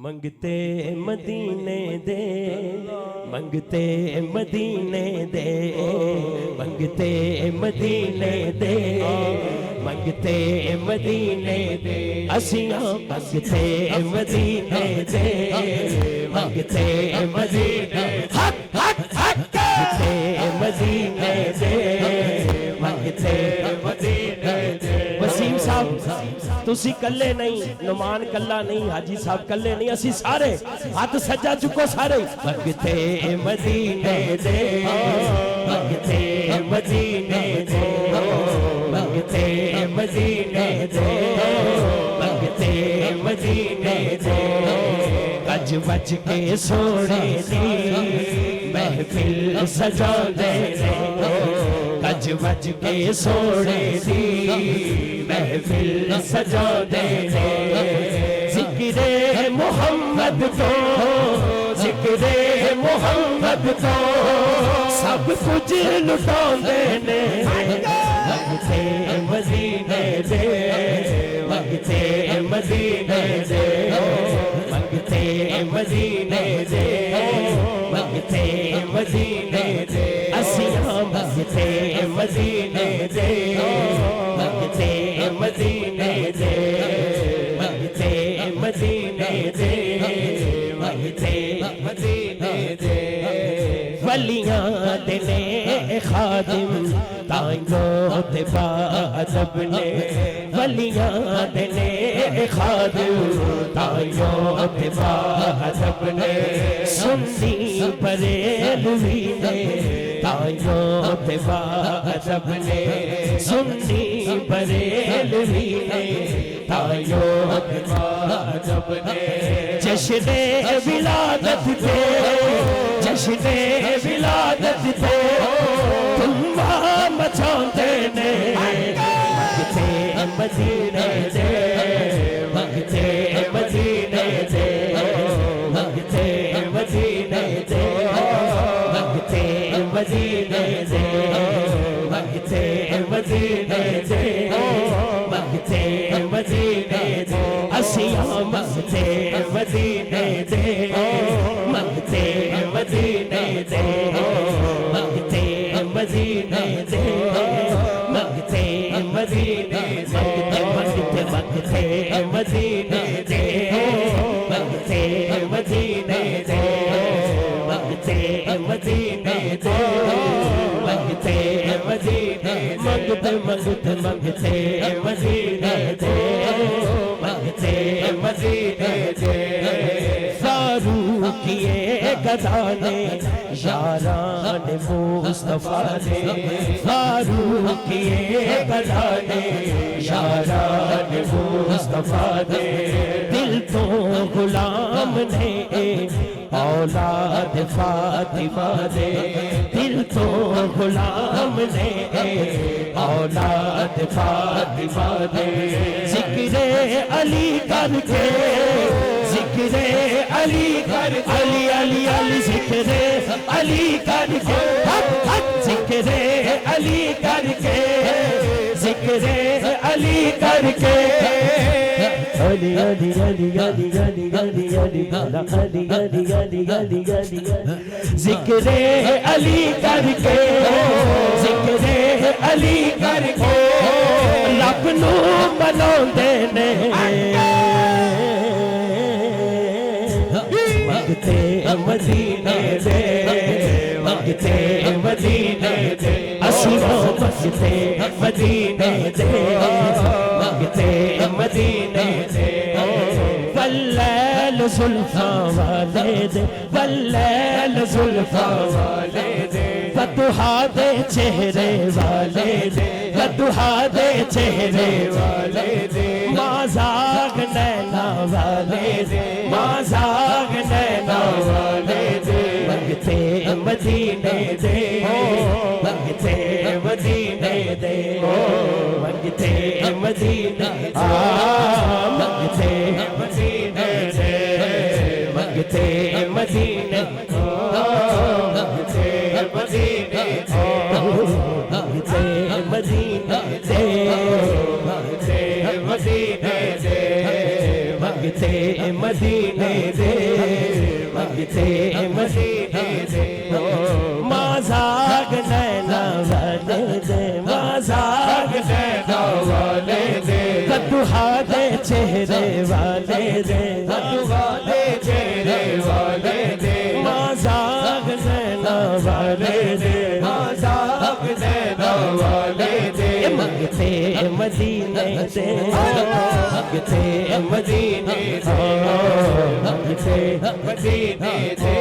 منگتے مدینے دے منگتے مدینے دے منگتے مدینے دے منگتے مدینے دے اسیاں منگتے مدینے دے منگتے مدینے حق حق حق منگتے مدینے دے منگتے مدینے دے وسیم صاحب تسی کلے نہیں نعمان کلا نہیں حاجی صاحب کلے نہیں اسی سارے ہاتھ سجا چکو سارے منگتے مدینے دے منگتے مدینے دے منگتے مدینے دے منگتے مدینے دے گج بج کے سونے دی محفل سجا دے گج بج کے سونے دی محفل سجا دے ذکر محمد کو ذکر محمد کو سب کچھ لٹا دینے منگتے مدینے دے منگتے مدینے دے منگتے مدینے دے منگتے مدینے دے اسیاں منگتے مدینے دے منگتے مدینے دے منگتے مدینے دے منگتے مدینے دے ولیاں دنے خادم تائیوں تے بادب نے ولیاں دنے خادم تائیوں تے بادب نے سنی بریلوی نے تائیوں تے بادب نے سنی بریلوی نے تائیوں تے بادب نے جشن ولادت دے جشن ولادت دے تمہا مچاندے نے منگتے مدینے دے منگتے مدینے دے منگتے مدینے دے منگتے مدینے دے منگتے مدینے دے منگتے مدینے دے اسیاں منگتے مدینے دے منگتے مدینے دے منگتے مدینے دے منگتے مدینے دے منگتے منگتے مدینے دے منگتے مدینے دے منگتے مدینے دے منگتے مدینے منگتے منگتے منگتے مدینے دے منگتے مدینے دے فاروقیے گدانے یاران مصطفیٰ نے فاروقیے گدانے یاران مصطفیٰ نے دل تو غلام نے اولاد فاطمہ نے دل تو غلام نے اولاد فاطمہ نے ذکر علی کر کے ذکر علی کر علی علی علی ذکر علی کر کے ذکر علی کر کے ذکر علی کر کے علی علی علی علی علی علی علی علی علی علی علی علی ذکر علی کر کے ذکر علی کر کے رب نو مناندے نے منگتے مدینے دے منگتے مدینے دے اسیاں منگتے مدینے دے منگتے مدینے دے واللیل زلفاں والے دے واللیل زلفاں والے دے ودہا دے چہرے والے دے ودہا دے چہرے والے دے ماں زاغ نینا والے دے ماں زاغ نینا والے دے منگتے مدینے دے منگتے مدینے دے منگتے مدینے منگتے مدینے دے منگتے مدینے منگتے مدینے منگتے مدینے دے منگتے مدینے دے منگتے مدینے دے منگتے مدینے دے مازاگ نینا والے دے مازاگ نینا والے دے کدوہا دے چہرے والے دے کدوہا دے چہرے والے دے مازاگ نینا والے دے مازاگ نینا والے دے منگتے مدینے دے منگتے مدینے دے منگتے مدینے دے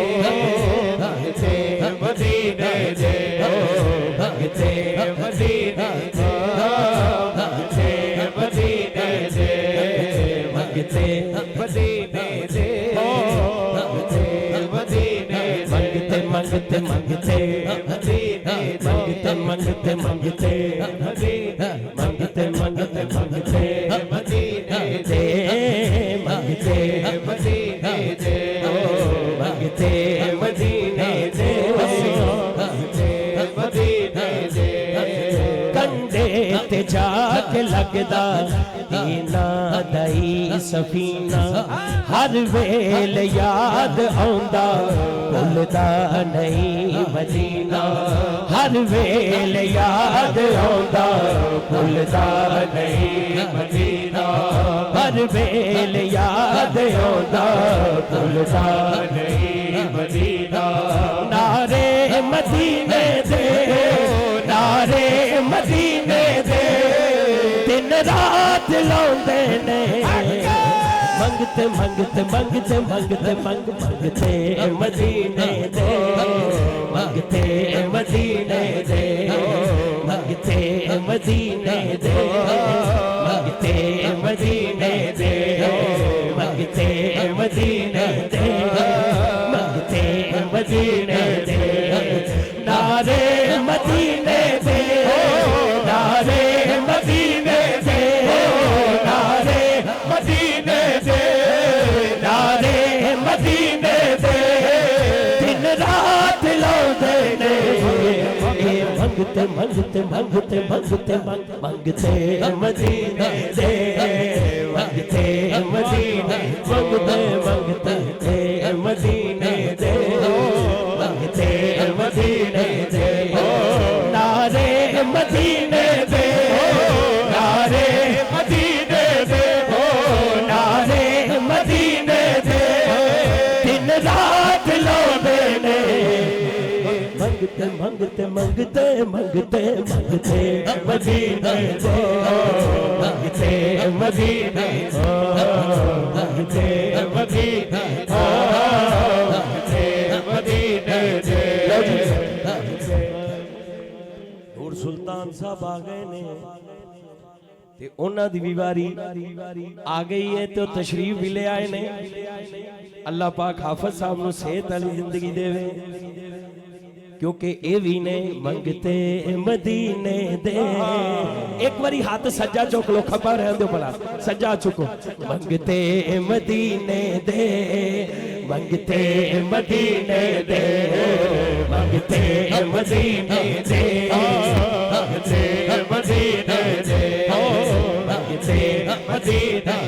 منگتے مدینے دے منگتے مدینے دے منگتے مدینے دے منگتے مدینے دے منگتے مدینے منگتے منگتے منگتے مدینے منگتے منگتے منگتے منگتے منگتے منگتے مدینے دے منگتے مدینے دے منگتے مدینے دے منگتے مدینے دے کنڈے تے جا کے لگدا دینا دائی سفینہ ہر ویل یاد آندا بھولدا نہیں مدینہ ہر ویل یاد آندا بھولدا نہیں مدینہ ہر ویل یاد آندا بھولدا نہیں مدینہ نعرے مدینے دے نعرے مدینے دے دن رات لاؤندے نے منگتے منگتے منگتے منگتے منگتے مدینے دے منگتے مدینے دے منگتے مدینے دے منگتے مدینے دے منگتے مدینے دے منگتے مدینے دے نعرے مدینے دے نعرے مدینے دے نعرے مدینے دے نعرے مدینے دے دن رات لاؤندے نے منگتے منگتے منگتے منگتے منگتے مدینے دے منگتے مدینے منگتے منگتے مدینے دے منگتے مدینے دے نعرے مدینے دے نعرے مدینے دے نعرے مدینے دے دن رات لاؤندے نے منگتے منگتے منگتے منگتے منگتے مدینے دے منگتے مدینے منگتے مدینے منگتے مدینے دے نور سلطان صاحب آ گئے نے تے انہاں دی بھی واری آ گئی ہے تو تشریف بھی لے آئے نے اللہ پاک حافظ صاحب نو صحت والی زندگی دے وے کیونکہ اے بھی نے منگتے مدینے دے ایک باری ہاتھ سجا چوک لو کھپا رہے دو بلا سجا چکو منگتے مدینے دے منگتے مدینے دے منگتے مدینے دے منگتے مدینے دے منگتے مدینے